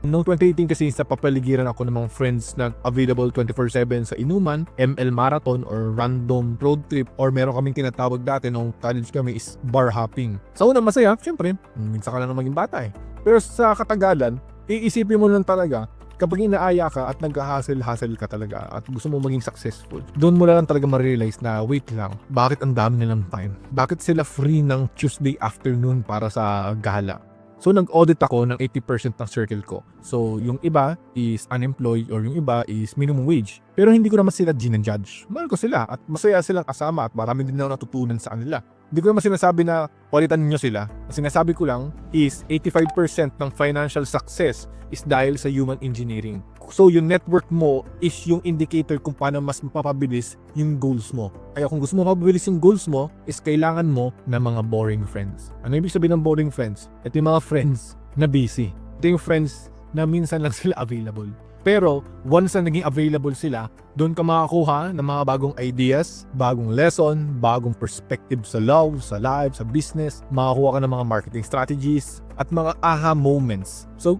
Noong 2018 kasi sa papaligiran ako ng mga friends na available 24/7 sa inuman, ML marathon or random road trip, or meron kaming tinatawag dati nung college kami is bar hopping. Sa unang masaya, syempre, minsan ka lang maging bata eh. Pero sa katagalan, iisipin mo lang talaga, kapag inaaya ka at nag-hustle-hustle ka talaga at gusto mo maging successful, doon mo lang talaga ma-realize na wait lang, bakit ang dami nilang time? Bakit sila free ng Tuesday afternoon para sa gala? So nag-audit ako ng 80% ng circle ko. So yung iba is unemployed or yung iba is minimum wage. Pero hindi ko naman sila ginajudge. Mahal ko sila at masaya silang kasama at marami din ako natutunan sa kanila. Hindi ko naman sinasabi na palitan nyo sila. Ang sinasabi ko lang is 85% ng financial success is dahil sa human engineering. So yung network mo is yung indicator kung paano mas mapapabilis yung goals mo. Kaya kung gusto mo mapabilis yung goals mo, is kailangan mo ng mga boring friends. Ano ibig sabihin ng boring friends? Ito yung mga friends na busy. Ito yung friends na minsan lang sila available. Pero once na naging available sila, doon ka makakuha ng mga bagong ideas, bagong lesson, bagong perspective sa love, sa life, sa business. Makakuha ka ng mga marketing strategies at mga aha moments. So